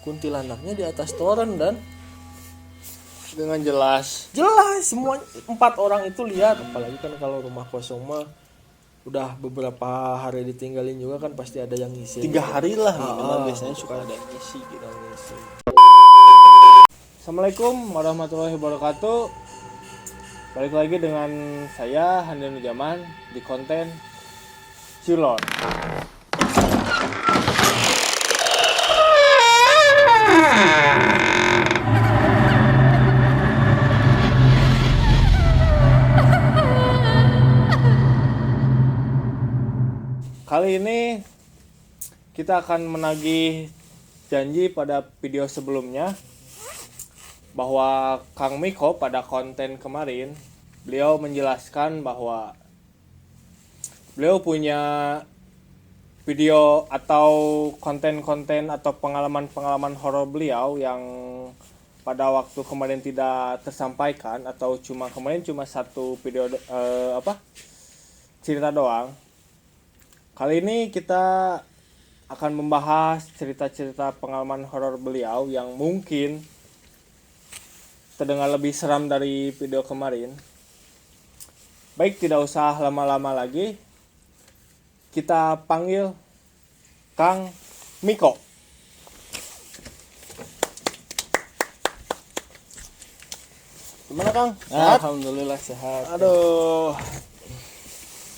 kuntilanaknya di atas toren dan Dengan jelas. semua 4 orang itu lihat. Apalagi kan kalau rumah kosong mah udah beberapa hari ditinggalin juga kan pasti ada yang ngisi 3 hari lah minimal biasanya suka ada yang ngisi gitu. Assalamualaikum warahmatullahi wabarakatuh. Balik lagi dengan saya Handi Nujaman di konten Cilon. Kali ini kita akan menagih janji pada video sebelumnya bahwa Kang Miko pada konten kemarin beliau menjelaskan bahwa beliau punya video atau konten-konten atau pengalaman-pengalaman horor beliau yang pada waktu kemarin tidak tersampaikan atau kemarin cuma satu video cerita doang. Kali ini kita akan membahas cerita-cerita pengalaman horor beliau yang mungkin terdengar lebih seram dari video kemarin. Baik, tidak usah lama-lama lagi. Kita panggil Kang Miko. Gimana Kang? Sehat? Alhamdulillah sehat. Aduh.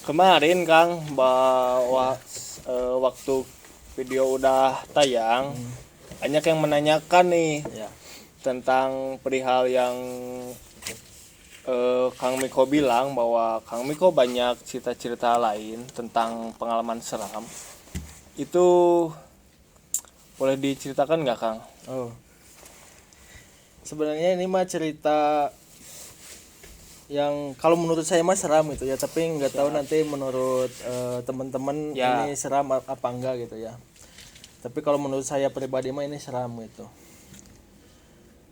Kemarin Kang bawa waktu video udah tayang, banyak yang menanyakan nih Ya. tentang perihal yang Kang Miko bilang bahwa Kang Miko banyak cerita-cerita lain tentang pengalaman seram. Itu boleh diceritakan nggak Kang? Oh. Sebenarnya ini mah cerita yang kalau menurut saya mah seram gitu ya, tapi nggak tahu nanti menurut teman-teman Ya. ini seram apa enggak gitu ya. Tapi kalau menurut saya pribadi mah ini seram gitu.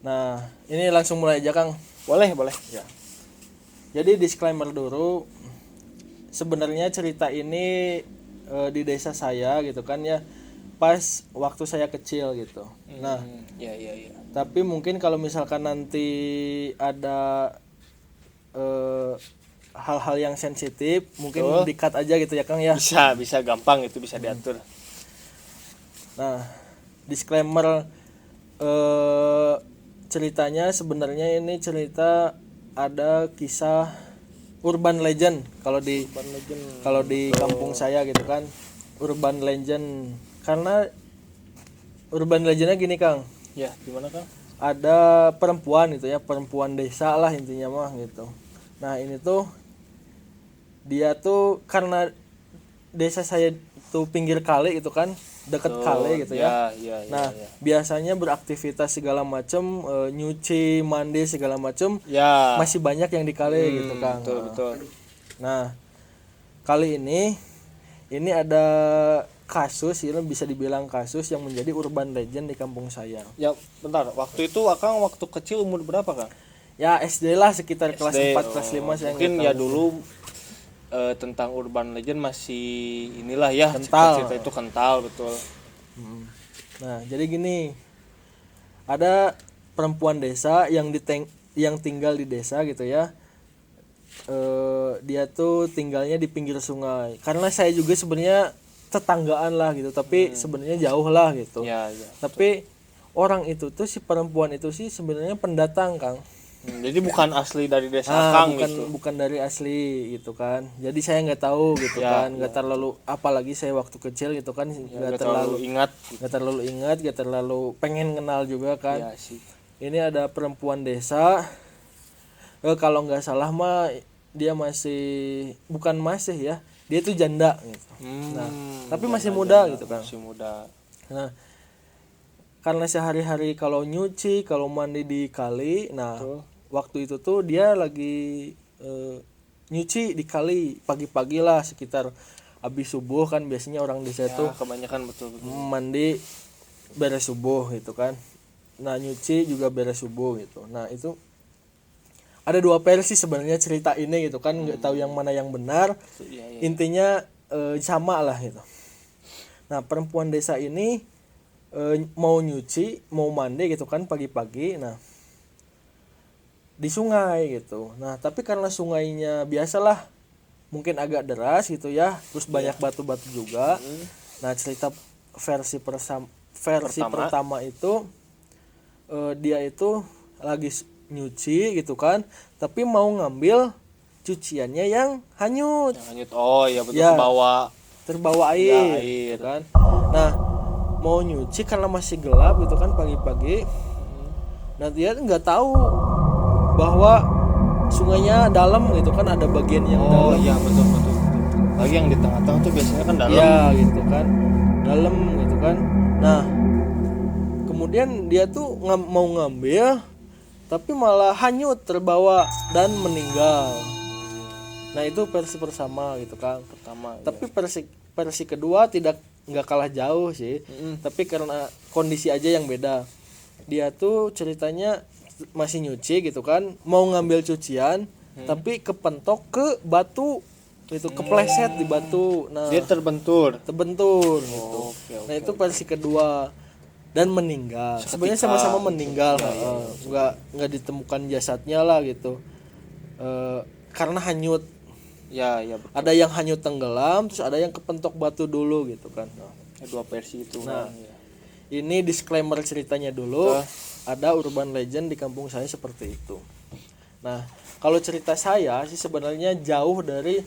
Nah, ini langsung mulai aja Kang. Boleh. Ya. Jadi disclaimer dulu. Sebenarnya cerita ini di desa saya gitu kan ya. Pas waktu saya kecil gitu. Nah, Ya. tapi mungkin kalau misalkan nanti ada hal-hal yang sensitif mungkin di-cut aja gitu ya Kang ya. Bisa gampang itu bisa diatur. Nah, disclaimer ceritanya sebenarnya ini cerita ada kisah urban legend kalau di kampung saya gitu kan. Urban legend karena urban legendnya gini Kang. Ya, gimana Kang? Ada perempuan gitu ya, perempuan desa lah intinya mah gitu. Nah, ini tuh dia tuh karena desa saya tuh pinggir kali gitu kan, deket kali gitu ya. Nah, biasanya beraktivitas segala macem, nyuci, mandi segala macem, ya masih banyak yang di kali gitu Kang. betul. Nah, kali ini ada kasus, ini bisa dibilang kasus yang menjadi urban legend di kampung saya. Ya, bentar. Waktu itu Akang waktu kecil umur berapa, Kang? Ya SD lah, sekitar kelas SD, 4, kelas 5 saya mungkin nggak ya tahu. dulu tentang urban legend masih inilah ya, Kental. cerita itu kental betul. Nah, jadi gini. Ada perempuan desa yang tinggal di desa gitu ya. Dia tuh tinggalnya di pinggir sungai. Karena saya juga sebenarnya tetanggaan lah gitu, tapi sebenarnya jauh lah gitu. Ya. Tapi orang itu tuh si perempuan itu sih sebenarnya pendatang Kang. Jadi bukan asli dari desa Akang gitu. bukan dari asli gitu kan. Jadi saya nggak tahu gitu kan, nggak terlalu, apalagi saya waktu kecil gitu kan, nggak terlalu ingat. nggak terlalu pengen kenal juga kan. Ya sih. Ini ada perempuan desa, kalau nggak salah mah dia bukan masih ya, dia tuh janda gitu. Nah, tapi masih muda gitu kan. Masih muda. Nah, karena sehari-hari kalau nyuci, kalau mandi di kali, nah waktu itu tuh dia lagi nyuci di kali pagi-pagi lah, sekitar habis subuh kan biasanya orang desa tuh kebanyakan betul. mandi beres subuh gitu kan. Nah, nyuci juga beres subuh gitu. Nah, itu ada dua versi sebenarnya cerita ini gitu kan, nggak tahu yang mana yang benar. Ya. Intinya sama lah gitu. Nah, perempuan desa ini mau nyuci mau mandi gitu kan pagi-pagi. Nah di sungai gitu. Nah tapi karena sungainya biasalah mungkin agak deras gitu ya, terus banyak batu-batu juga. Nah cerita versi pertama itu dia itu lagi nyuci gitu kan, tapi mau ngambil cuciannya yang hanyut, Yang hanyut. Oh iya betul, Ya. Ya, terbawa air, air. gitu kan. Nah mau nyuci karena masih gelap gitu kan pagi-pagi. Nah dia nggak tahu bahwa sungainya dalam gitu kan, ada bagian yang Oh dalam. iya betul betul betul. Lagi yang di tengah-tengah tuh biasanya kan dalam. Ya gitu kan, dalam gitu kan. Nah kemudian dia tuh mau ngambil tapi malah hanyut, terbawa dan meninggal. Nah itu versi pertama gitu kan. Pertama. Tapi versi kedua nggak kalah jauh sih. Tapi karena kondisi aja yang beda. Dia tuh ceritanya masih nyuci gitu kan, mau ngambil cucian tapi kepentok ke batu itu, kepleset di batu. Nah Dia terbentur. gitu. Oke, Nah itu versi kedua dan meninggal. Sebenarnya sama-sama meninggal. Nggak ditemukan jasadnya lah gitu. Karena hanyut. Ya betul. Ada yang hanyut tenggelam, terus ada yang kepentok batu dulu gitu kan. Dua versi itu. Nah, ya. ini disclaimer ceritanya dulu. Ada urban legend di kampung saya seperti itu. Nah, kalau cerita saya sih sebenarnya jauh dari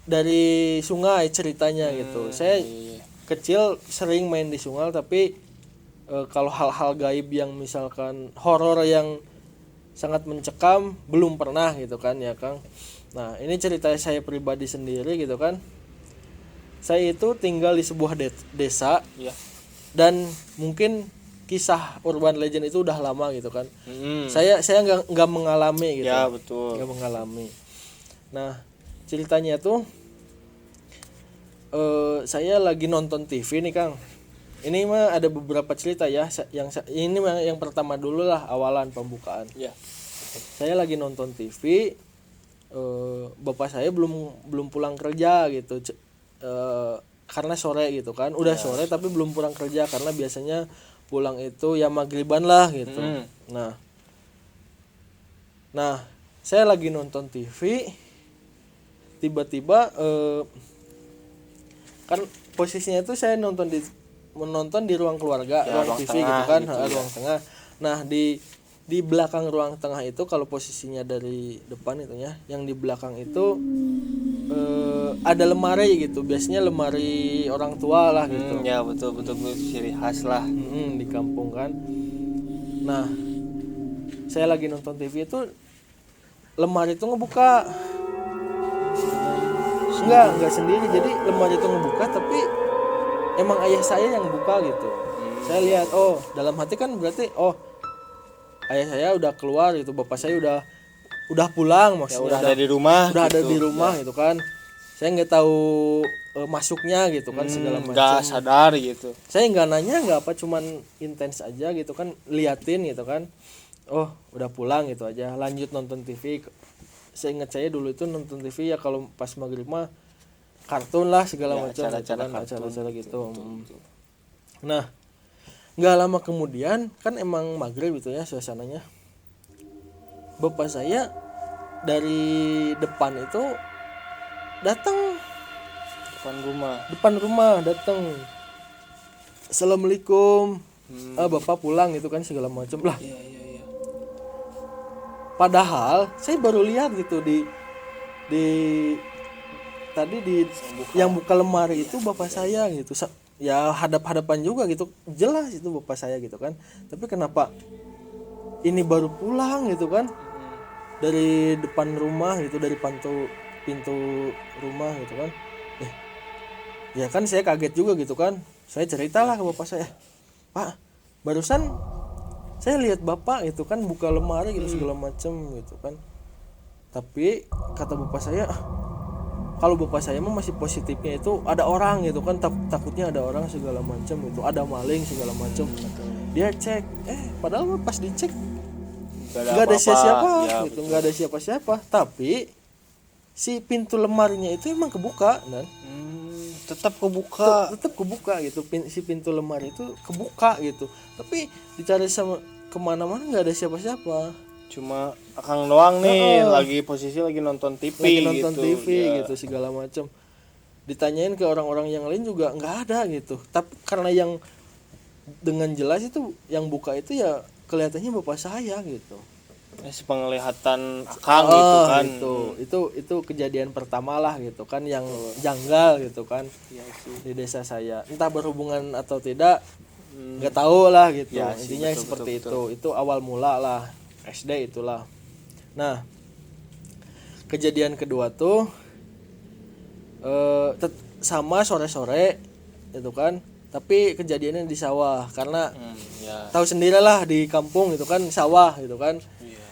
dari sungai ceritanya gitu. Saya kecil sering main di sungai, tapi kalau hal-hal gaib yang misalkan horor yang sangat mencekam belum pernah gitu kan ya Kang. Nah ini cerita saya pribadi sendiri gitu kan. Saya itu tinggal di sebuah desa Ya. dan mungkin kisah urban legend itu udah lama gitu kan. Saya nggak mengalami gitu. Ya betul. Nggak mengalami. Nah ceritanya tuh saya lagi nonton TV nih Kang. Ini mah ada beberapa cerita ya. Ini yang pertama dulu lah, awalan pembukaan. Ya. Saya lagi nonton TV. Bapak saya belum pulang kerja gitu. Karena sore gitu kan. Udah sore tapi belum pulang kerja karena biasanya pulang itu ya maghriban lah gitu. Nah, saya lagi nonton TV. Tiba-tiba kan posisinya itu saya menonton di ruang keluarga, Ya, ruang TV tengah gitu kan, gitu, ruang tengah. Nah di belakang ruang tengah itu, kalau posisinya dari depan itu ya, yang di belakang itu ada lemari gitu, biasanya lemari orang tua lah gitu. Ya betul ciri khas lah. Di kampung kan. Nah saya lagi nonton TV itu, lemari itu ngebuka. Enggak sendiri, jadi lemari itu ngebuka tapi emang ayah saya yang buka gitu. Saya lihat, oh dalam hati kan berarti ayah saya udah keluar gitu, bapak saya udah pulang Ya, maksudnya, udah ada di rumah. udah ada gitu. di rumah gitu kan. Saya nggak tahu masuknya gitu kan, segala macam. Nggak sadar gitu. Saya nggak nanya, nggak apa, cuman intens aja gitu kan, liatin gitu kan. Oh udah pulang gitu aja, lanjut nonton TV. Saya ingat saya dulu itu nonton TV ya kalau pas maghrib mah kartun lah segala Ya, macam, acara-acara gitu. Betul. Nah nggak lama kemudian kan emang maghrib gitu ya suasananya. Bapak saya dari depan itu datang, depan rumah datang. Assalamualaikum. Bapak pulang gitu kan segala macam lah. Iya. Padahal saya baru lihat gitu di tadi yang buka lemari itu bapak saya gitu. Ya hadap-hadapan juga gitu. Jelas itu bapak saya gitu kan. Tapi kenapa ini baru pulang gitu kan? Dari depan rumah gitu, dari pintu rumah gitu kan. Ya kan saya kaget juga gitu kan. Saya ceritalah ke bapak saya. Pak, barusan saya lihat bapak itu kan buka lemari gitu segala macem gitu kan. Tapi kata bapak saya, kalau bapak saya mah masih positifnya itu ada orang gitu kan, takutnya ada orang segala macem gitu, ada maling segala macem. Dia cek, padahal pas dicek nggak ada siapa-siapa ya, gitu, nggak ada siapa-siapa. Tapi si pintu lemarinya itu emang kebuka dan tetap kebuka. tetap kebuka gitu, si pintu lemari itu kebuka gitu, tapi dicari sama kemana-mana nggak ada siapa-siapa, Cuma Akang doang nih Heeh. lagi posisi lagi nonton TV lagi nonton gitu. TV Ya. gitu segala macam. Ditanyain ke orang-orang yang lain juga nggak ada gitu, tapi karena yang dengan jelas itu yang buka itu ya kelihatannya bapak saya gitu. Sepenglihatan Akang gitu kan. Itu kejadian pertama lah gitu kan yang janggal gitu kan Iya sih. di desa saya, entah berhubungan atau tidak nggak tahu lah gitu. Ya sih, Intinya betul, seperti betul, itu awal mula lah SD itulah. Nah, kejadian kedua tuh sama sore-sore itu kan, tapi kejadiannya di sawah karena Ya. tahu sendirilah di kampung gitu kan sawah gitu kan. Iya.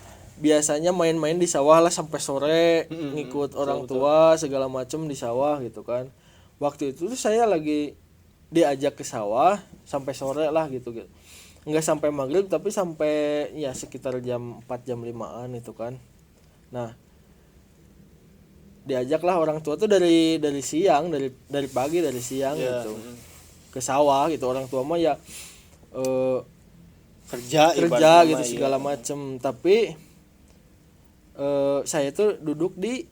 Biasanya main-main di sawah lah sampai sore, ngikut orang tua segala macem di sawah gitu kan. Waktu itu tuh saya lagi diajak ke sawah sampai sore lah gitu. Nggak sampai maghrib tapi sampai ya sekitar jam 4 jam 5-an itu kan. Nah, diajaklah orang tua tuh dari siang, dari pagi, dari siang Ya. gitu ke sawah gitu. Orang tua mah ya Kerja kerja ibaratnya gitu mah, segala iya. macem, tapi saya tuh duduk di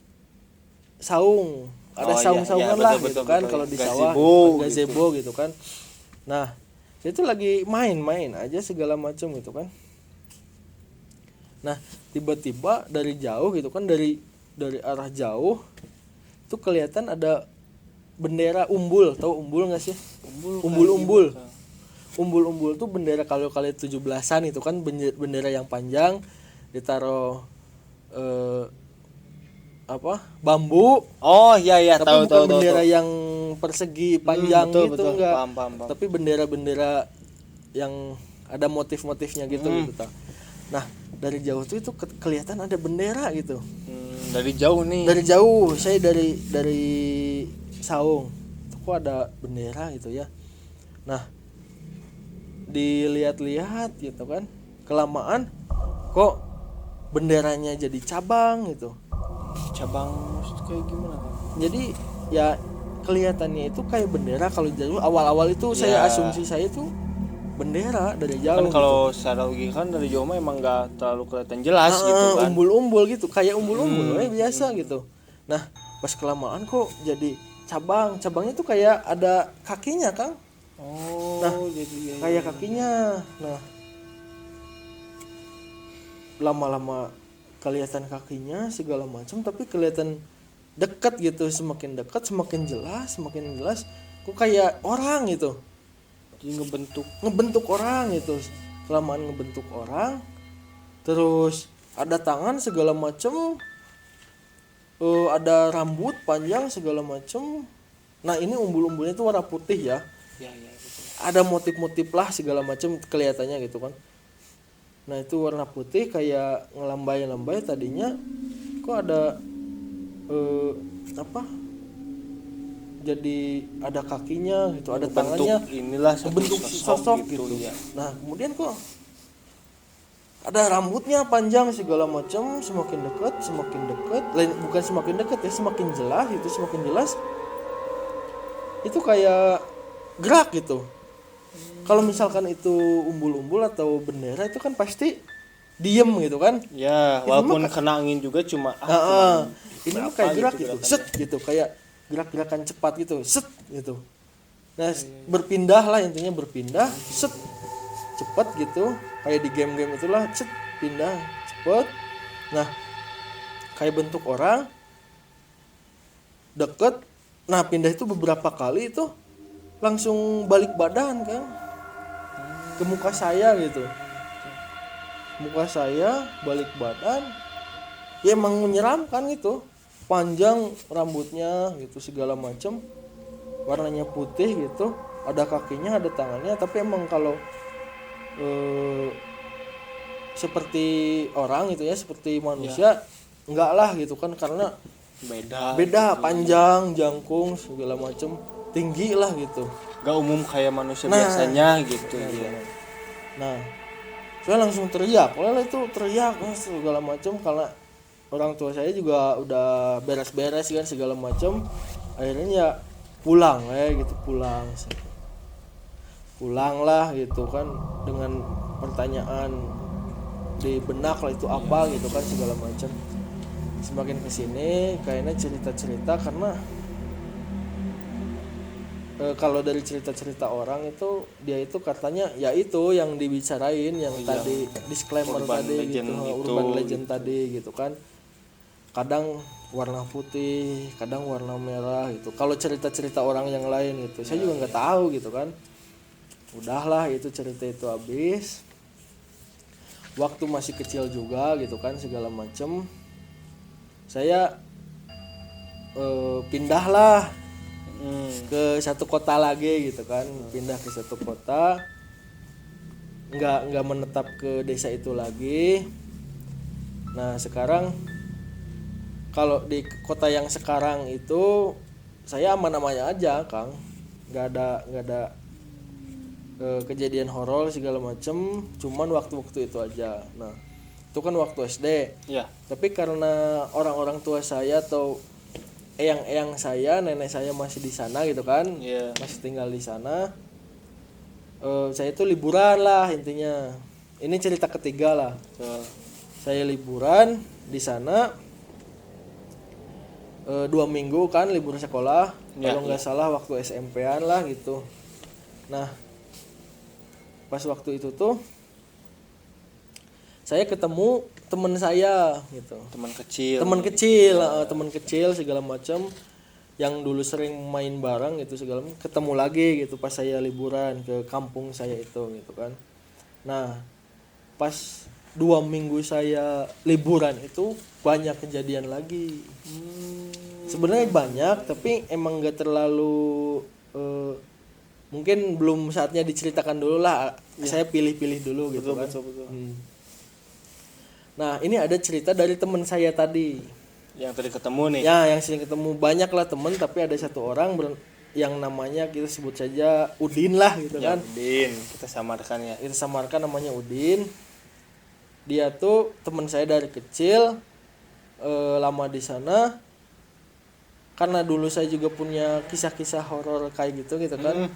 saung, ada Oh, iya, saung-saungan iya, lah betul, gitu betul, kan betul. kalau di sawah Gazebo gitu, gazebo gitu kan. Nah, saya tuh lagi main-main aja segala macem gitu kan. Nah, tiba-tiba dari jauh gitu kan, dari arah jauh tuh kelihatan ada bendera umbul. Tahu umbul nggak sih? Umbul-umbul. Umbul-umbul tuh bendera kalau kali 17-an itu kan, bendera yang panjang ditaruh bambu, Oh iya iya, tapi tahu bukan tahu bendera tahu. yang persegi panjang betul, gitu, betul. enggak. Paham. Tapi bendera-bendera yang ada motif-motifnya gitu gitu ta. Nah, dari jauh tuh itu kelihatan ada bendera gitu. Dari jauh nih. Dari jauh, saya dari saung. Tuh kok ada bendera gitu ya. Nah, dilihat-lihat gitu kan. Kelamaan kok benderanya jadi cabang gitu. Cabang maksud kayak gimana kan? Jadi ya kelihatannya itu kayak bendera kalau jauh. Awal-awal itu saya Ya. asumsi saya tuh bendera dari Kan jauh kalau secara logika kan dari jauh mah emang nggak terlalu kelihatan jelas gitu. gitu kan. Umbul-umbul gitu, kayak umbul-umbul biasa gitu. Nah, pas kelamaan kok jadi cabang. Cabangnya tuh kayak ada kakinya, Kang. Oh, Nah, jadi ya, Kayak kakinya. Nah, lama-lama kelihatan kakinya segala macam, tapi kelihatan dekat gitu, semakin dekat semakin jelas kok kayak orang gitu, jadi ngebentuk orang gitu. Kelamaan ngebentuk orang, terus ada tangan segala macam, ada rambut panjang segala macam. Nah, ini umbul-umbulnya tuh warna putih ya, ya gitu. ada motif-motif lah segala macam kelihatannya gitu kan. Nah, itu warna putih kayak ngelambai-lambai. Tadinya kok ada jadi ada kakinya gitu, ada tangannya, Inilah satu bentuk sosok gitu. ya. Nah, kemudian kok ada rambutnya panjang segala macam, semakin dekat bukan semakin dekat ya, semakin jelas itu kayak gerak gitu. Kalau misalkan itu umbul-umbul atau bendera itu kan pasti diem gitu kan. Ya, Itu walaupun mah kena angin juga cuma ini mah berapa kayak gerak gitu, gerakannya. set gitu, kayak gerak-gerakan cepat gitu, set gitu. Nah, berpindah lah, intinya berpindah, set cepat gitu, kayak di game-game itulah, set pindah cepet. Nah, kayak bentuk orang deket. Nah, pindah itu beberapa kali itu langsung balik badan kan ke muka saya gitu. Muka saya balik badan, ya emang menyeramkan gitu. Panjang rambutnya gitu segala macam, warnanya putih gitu, ada kakinya ada tangannya, tapi emang kalau seperti orang gitu ya, seperti manusia enggak lah gitu kan, karena beda panjang jangkung segala macam, tinggi lah gitu. Gak umum kayak manusia biasanya gitu ya. Nah, saya langsung teriak, segala macam, karena orang tua saya juga udah beres-beres kan segala macam. Akhirnya ya pulang gitu, pulang lah gitu kan, dengan pertanyaan di benak lah itu apa gitu kan, segala macam. Semakin kesini kayaknya cerita karena kalau dari cerita orang itu dia itu katanya ya itu yang dibicarain yang tadi disclaimer urban tadi legend gitu, itu, urban legend tadi gitu kan, kadang warna putih kadang warna merah gitu kalau cerita orang yang lain gitu. Saya juga nggak tahu gitu kan. Udahlah itu cerita itu habis, waktu masih kecil juga gitu kan, segala macem. Saya pindah lah ke satu kota lagi gitu kan, pindah ke satu kota, nggak menetap ke desa itu lagi. Nah sekarang kalau di kota yang sekarang itu saya aman-aman aja Kang, nggak ada kejadian horor segala macem, cuman waktu itu aja. Nah itu kan waktu SD ya. tapi karena orang-orang tua saya atau eyang saya, nenek saya masih di sana gitu kan, Iya. masih tinggal di sana. Saya itu liburan lah intinya. Ini cerita ketiga lah. Saya liburan di sana 2 minggu kan, libur sekolah. Ya, Kalau nggak salah waktu SMP-an lah gitu. Nah pas waktu itu tuh saya ketemu teman saya gitu, teman kecil segala macam yang dulu sering main bareng gitu segala macam, ketemu lagi gitu pas saya liburan ke kampung saya itu gitu kan. Nah pas 2 minggu saya liburan itu banyak kejadian lagi. Sebenarnya banyak tapi emang gak terlalu mungkin belum saatnya diceritakan dulu lah ya. Saya pilih-pilih dulu gitu kan. Betul. Nah ini ada cerita dari teman saya tadi yang tadi ketemu nih ya, yang sering ketemu. Banyak lah teman tapi ada satu orang yang namanya kita sebut saja Udin lah gitu ya, kan. Udin kita samarkan namanya Udin. Dia tuh teman saya dari kecil, lama di sana. Karena dulu saya juga punya kisah-kisah horor kayak gitu kan.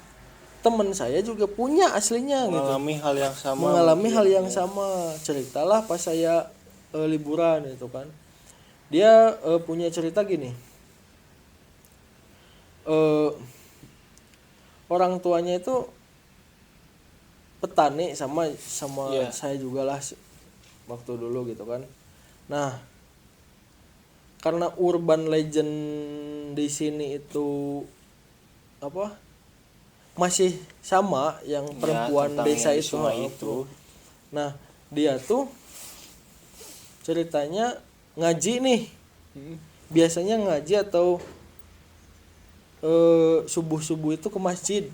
Teman saya juga punya aslinya mengalami gitu. hal yang sama. Mengalami hal yang sama. Ceritalah pas saya liburan itu kan. Dia punya cerita gini. Orang tuanya itu petani sama Yeah. saya juga lah waktu dulu gitu kan. Nah, karena urban legend di sini itu apa? Masih sama yang perempuan tentang desa yang itu. itu. Nah, dia tuh ceritanya ngaji nih. Biasanya ngaji atau subuh-subuh itu ke masjid.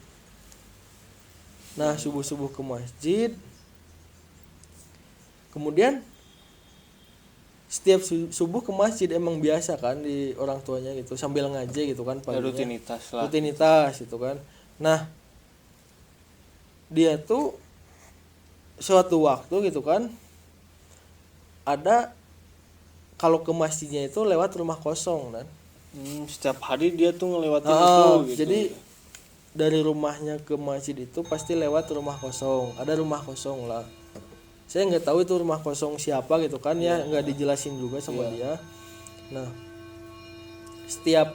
Nah, subuh-subuh ke masjid. Kemudian setiap subuh ke masjid emang biasa kan di orang tuanya gitu, sambil ngaji gitu kan paginya. Rutinitas gitu kan. Nah, dia tuh suatu waktu gitu kan ada, kalau ke masjidnya itu lewat rumah kosong kan. Setiap hari dia tuh ngelewatin itu gitu. Jadi dari rumahnya ke masjid itu pasti lewat rumah kosong. Ada rumah kosong lah. Saya nggak tahu itu rumah kosong siapa gitu kan ya, nggak dijelasin juga sama dia. Nah, setiap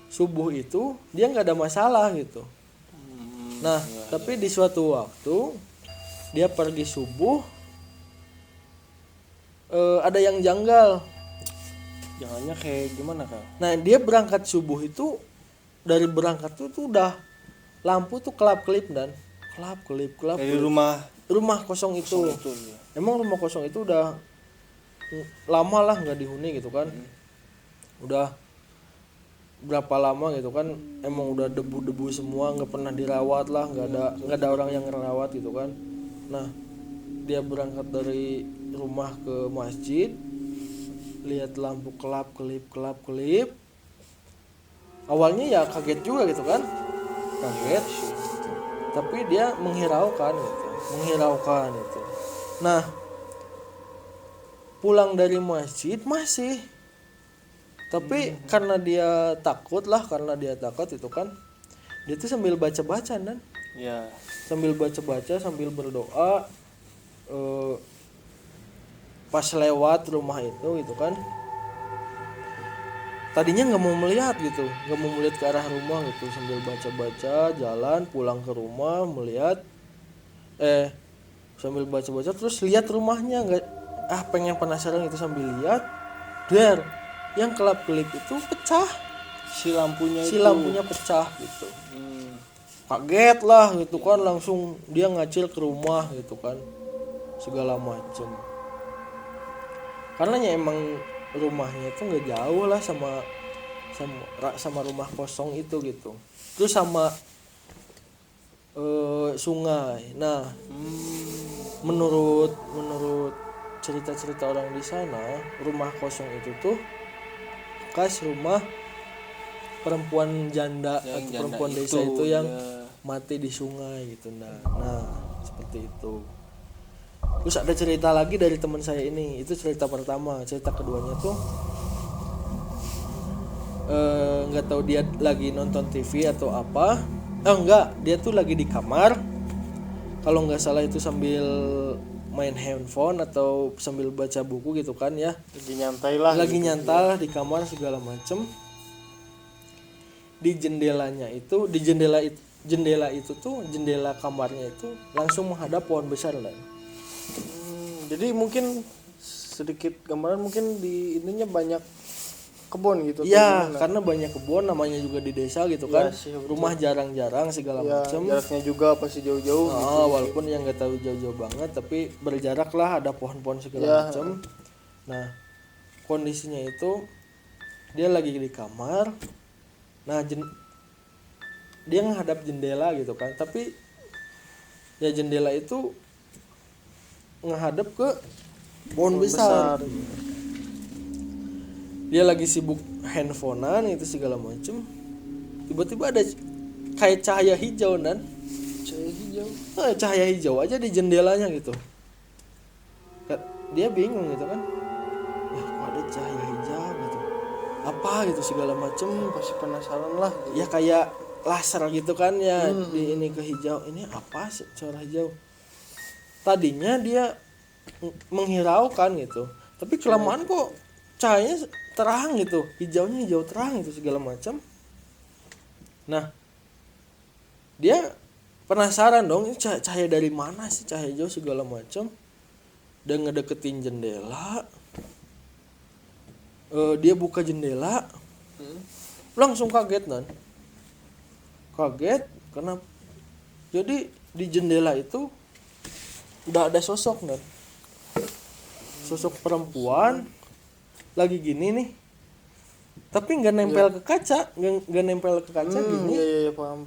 subuh itu dia nggak ada masalah gitu. Nah, tapi di suatu waktu dia pergi subuh, ada yang janggal. Jangannya kayak gimana Kang? Nah, dia berangkat subuh itu, dari berangkat tuh udah lampu tuh kelap-kelip dan kelap-kelip. Dari rumah kosong itu. Ya. Emang rumah kosong itu udah lama lah nggak dihuni gitu kan. Udah berapa lama gitu kan, emang udah debu-debu semua, nggak pernah dirawat lah, nggak ada orang yang ngerawat gitu kan. Nah, dia berangkat dari rumah ke masjid, lihat lampu kelap-kelip. Awalnya ya kaget juga gitu kan, tapi dia menghiraukan gitu. Nah, pulang dari masjid masih Tapi karena dia takut itu kan, dia tuh sambil baca-baca dan Ya. sambil baca-baca sambil berdoa, eh, pas lewat rumah itu gitu kan, tadinya nggak mau melihat ke arah rumah gitu, sambil baca-baca jalan pulang ke rumah melihat, sambil baca-baca terus lihat rumahnya, nggak, pengen penasaran gitu sambil lihat, der, yang kelap-kelip itu pecah, Si lampunya si itu. lampunya pecah gitu. Hmm. Kaget lah gitu kan, langsung dia ngacil ke rumah gitu kan, segala macem. Karena ya emang rumahnya itu nggak jauh lah sama rumah kosong itu gitu. Terus sama sungai. Nah, menurut cerita-cerita orang di sana, rumah kosong itu tuh bekas rumah perempuan janda Yang atau janda perempuan itu, desa itu yang ya. mati di sungai gitu. Nah seperti itu. Terus ada cerita lagi dari teman saya ini, itu cerita pertama. Cerita keduanya tuh nggak tahu dia lagi nonton TV atau apa. Enggak, dia tuh lagi di kamar. Kalau nggak salah itu sambil main handphone atau sambil baca buku gitu kan ya. Lagi nyantai lah. Lagi gitu. nyantai di kamar segala macem. Di jendela itu tuh, jendela kamarnya itu langsung menghadap pohon besar lah. Jadi mungkin sedikit gambaran, mungkin di ininya banyak kebun gitu. Iya, karena banyak kebun, namanya juga di desa gitu kan. Iya sih, betul. Rumah jarang-jarang segala Ya, macem. jaraknya juga pasti jauh-jauh gitu. Walaupun yang nggak tahu jauh-jauh banget, tapi berjarak lah, ada pohon-pohon segala Ya. macem. Nah, kondisinya itu dia lagi di kamar. Nah, dia menghadap jendela gitu kan, tapi ya jendela itu menghadap ke pohon besar. Dia lagi sibuk handphonean itu segala macem, tiba-tiba ada kayak cahaya hijau dan Cahaya hijau. cahaya hijau aja di jendelanya gitu. Dia bingung gitu kan, kok ada cahaya hijau gitu, apa gitu segala macem. Pasti penasaran lah gitu. Ya kayak laser gitu kan ya, di ini ke hijau, ini apa sih cahaya hijau. Tadinya dia menghiraukan gitu, tapi kelamaan kok cahayanya terang gitu, hijaunya hijau terang gitu segala macam. Nah, dia penasaran dong, ini cahaya dari mana sih, cahaya hijau segala macam. Dan ngedeketin jendela, dia buka jendela, langsung kaget karena jadi di jendela itu udah ada sosok sosok perempuan lagi gini nih, tapi nggak nempel ke kaca, nggak nempel ke kaca gini. Iya, paham.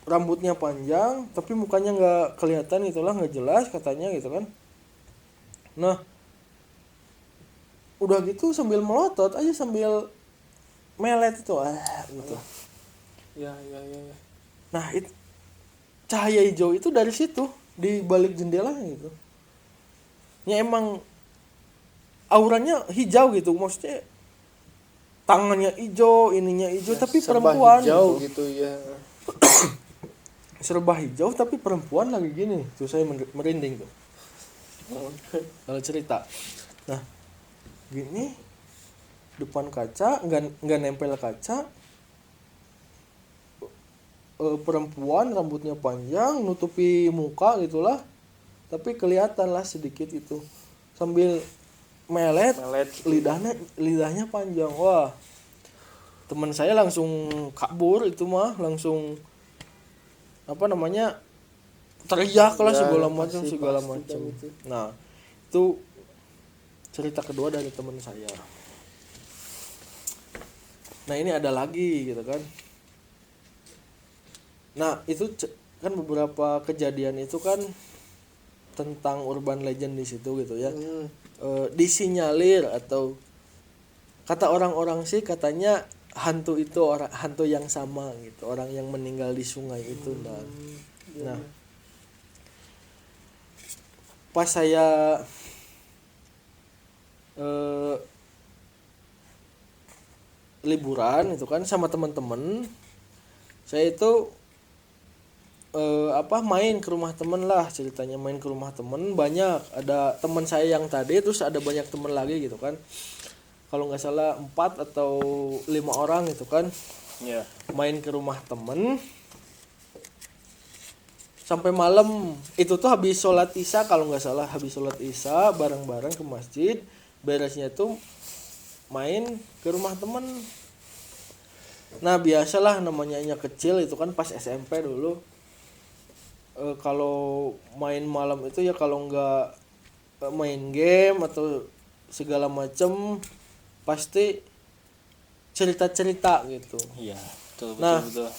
Rambutnya panjang tapi mukanya nggak kelihatan gitulah, nggak jelas katanya gitu kan. Nah, udah gitu sambil melotot aja, sambil melet itu gitu. Ya. Nah, cahaya hijau itu dari situ, di balik jendela gitu. Ya emang auranya hijau gitu, maksudnya tangannya hijau, ininya hijau, tapi perempuan hijau gitu. ya. Serba hijau tapi perempuan lagi gini. Tuh saya merinding tuh. Kalau cerita. Nah, gini depan kaca, nggak nempel kaca. Perempuan rambutnya panjang nutupi muka gitulah, tapi kelihatan lah sedikit itu sambil melet. lidahnya panjang. Wah, teman saya langsung kabur itu mah, langsung teriak lah segala macam. Gitu. Nah, itu cerita kedua dari teman saya. Nah, ini ada lagi gitu kan. Nah, itu kan beberapa kejadian itu kan tentang urban legend di situ gitu ya. Disinyalir atau kata orang-orang sih katanya hantu itu hantu yang sama gitu, orang yang meninggal di sungai itu. Nah, pas saya eh, liburan itu kan sama teman-teman. Saya itu main ke rumah temen lah, ceritanya main ke rumah temen banyak, ada teman saya yang tadi terus ada banyak temen lagi gitu kan, kalau nggak salah 4 atau 5 orang gitu kan, Iya. main ke rumah temen sampai malam. Itu tuh habis sholat isya, kalau nggak salah habis sholat isya bareng-bareng ke masjid, beresnya tuh main ke rumah temen. Nah biasalah namanya kecil itu kan pas SMP dulu. Kalau main malam itu ya kalau nggak main game atau segala macem pasti cerita-cerita gitu. Iya, betul Nah. betul.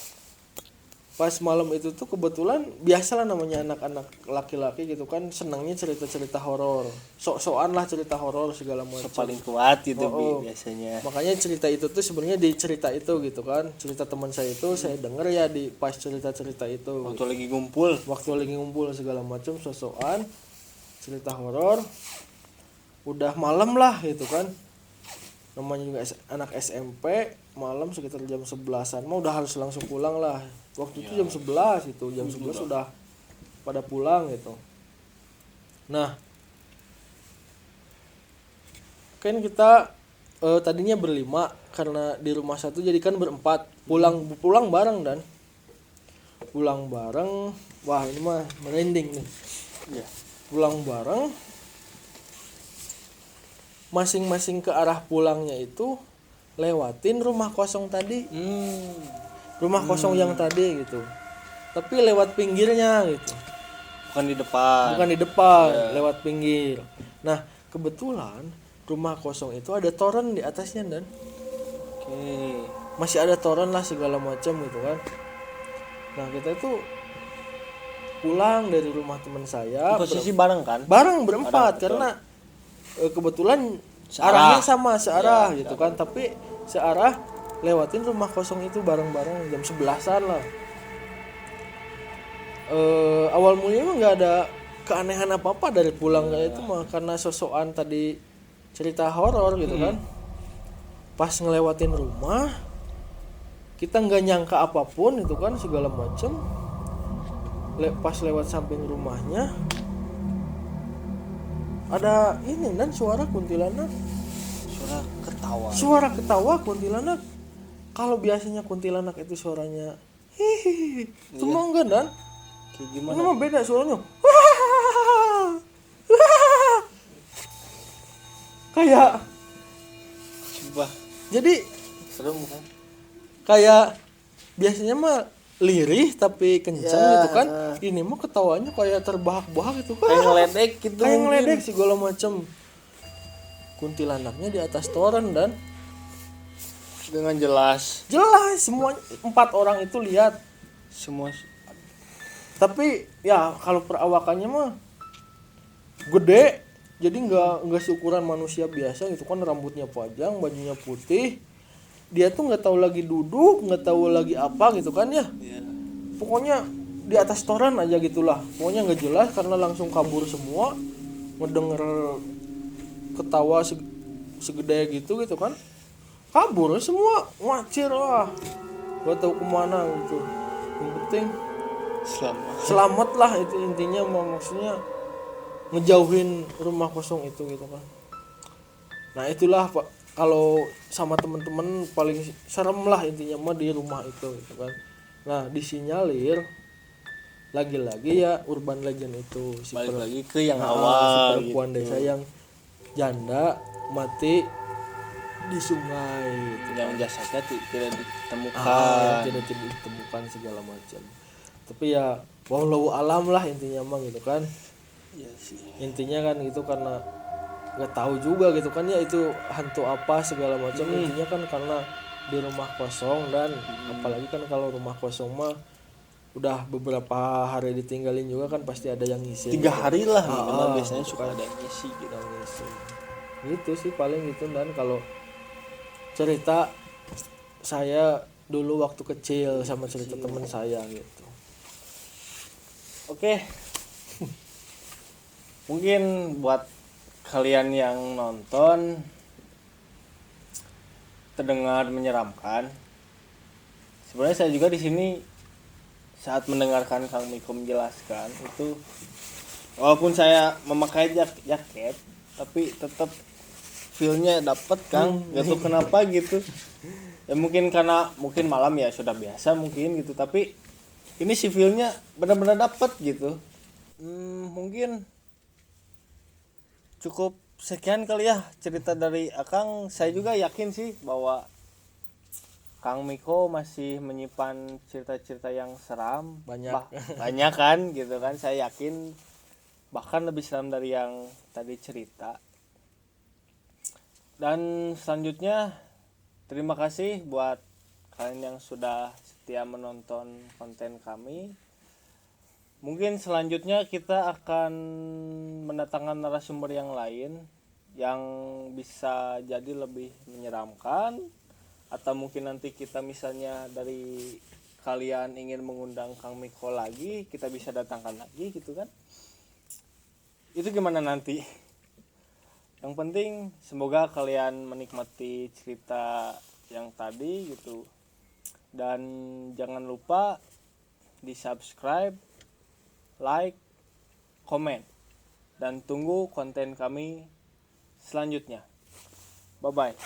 Pas malam itu tuh kebetulan biasalah namanya anak-anak laki-laki gitu kan senangnya cerita-cerita horor, sok-sokan lah cerita horor segala macam. Paling kuat itu Oh. biasanya. Makanya cerita itu tuh sebenarnya di cerita itu gitu kan, cerita teman saya itu saya denger ya di pas cerita-cerita itu. Waktu lagi ngumpul. Waktu lagi ngumpul segala macam sosokan cerita horor, udah malam lah gitu kan, namanya juga anak SMP, malam sekitar jam 11-an mah udah harus langsung pulang lah. Waktu itu jam 11 itu, jam 11 sudah pada pulang gitu. Nah kan kita tadinya berlima, karena di rumah satu jadi kan berempat, pulang bareng dan pulang bareng. Wah ini mah merinding nih. Iya. Pulang bareng, masing-masing ke arah pulangnya itu lewatin rumah kosong tadi, rumah kosong yang tadi gitu, tapi lewat pinggirnya gitu, Bukan di depan. bukan di depan, lewat pinggir. Nah kebetulan rumah kosong itu ada toren di atasnya dan Oke. masih ada toren lah segala macam gitu kan. Nah kita itu pulang dari rumah teman saya Posisi bareng kan? bareng berempat, Bareng, karena kebetulan Searah. arahnya sama searah gitu kan, tapi searah lewatin rumah kosong itu bareng-bareng jam 11-an lah. Awal mulanya mah nggak ada keanehan apa-apa dari pulang kayak itu mah, karena sosokan tadi cerita horor gitu kan. Pas ngelewatin rumah kita nggak nyangka apapun itu kan segala macem. Pas lewat samping rumahnya ada ini dan suara kuntilanak, Suara ketawa. suara ketawa kuntilanak. Kalau biasanya kuntilanak itu suaranya hihihi, itu mah enggak dan Kayak ini gimana? mah beda suaranya. Kayak Coba. jadi Serem kan? kayak biasanya mah lirih tapi kencang Ya, gitu kan. Ini mah ketawanya kayak terbahak-bahak gitu kan. Kayak ngeledek gitu. Kayak mungkin. ngeledek segala macam. Kuntilanaknya di atas toren dan Dengan jelas. jelas semua 4 orang itu lihat. Semua. Tapi ya kalau perawakannya mah gede, jadi nggak seukuran manusia biasa gitu kan, rambutnya panjang, bajunya putih. Dia tuh nggak tahu lagi duduk, nggak tahu lagi apa gitu kan ya. Ya. Pokoknya di atas toren aja gitulah. Pokoknya nggak jelas karena langsung kabur semua. Ngedenger ketawa segede gitu kan. Kabur semua, ngacir lah. Gak tahu kemana gitu. Yang penting Selamat. selamat lah, itu intinya maksudnya ngejauhin rumah kosong itu gitu kan. Nah itulah Pak, kalau sama temen-temen paling serem lah intinya mah di rumah itu gitu kan. Nah disinyalir lagi-lagi ya urban legend itu si Balik per- lagi ke yang si awal perempuan gitu. desa yang janda mati di sungai gitu. Yang jasadnya tidak ditemukan. Yang tidak ditemukan segala macam. Tapi ya wallahu alam lah intinya mah gitu kan. Iya sih. Intinya kan gitu, karena nggak tahu juga gitu kan ya itu hantu apa segala macam. Intinya kan karena di rumah kosong, dan apalagi kan kalau rumah kosong mah udah beberapa hari ditinggalin juga kan pasti ada yang ngisi 3 hari lah minimal, Ah, biasanya suka ada yang ngisi gitu. yang ngisi gitu sih paling gitu. Dan kalau cerita saya dulu waktu kecil sama cerita teman saya gitu. Oke. Mungkin buat kalian yang nonton terdengar menyeramkan, sebenarnya saya juga di sini saat mendengarkan Kang Miko menjelaskan itu, walaupun saya memakai jaket tapi tetap feelnya dapet Kang, gak tahu kenapa gitu ya, mungkin karena mungkin malam ya sudah biasa mungkin gitu, tapi ini si feelnya benar-benar dapet gitu. Mungkin cukup sekian kali ya cerita dari Akang. Saya juga yakin sih bahwa Kang Miko masih menyimpan cerita-cerita yang seram, Banyak. banyak kan gitu kan, saya yakin bahkan lebih seram dari yang tadi cerita. Dan selanjutnya terima kasih buat kalian yang sudah setia menonton konten kami. Mungkin selanjutnya kita akan mendatangkan narasumber yang lain yang bisa jadi lebih menyeramkan, atau mungkin nanti kita misalnya dari kalian ingin mengundang Kang Miko lagi, kita bisa datangkan lagi gitu kan. Itu gimana nanti. Yang penting semoga kalian menikmati cerita yang tadi gitu. Dan jangan lupa di subscribe, like, komen, dan tunggu konten kami selanjutnya. Bye bye.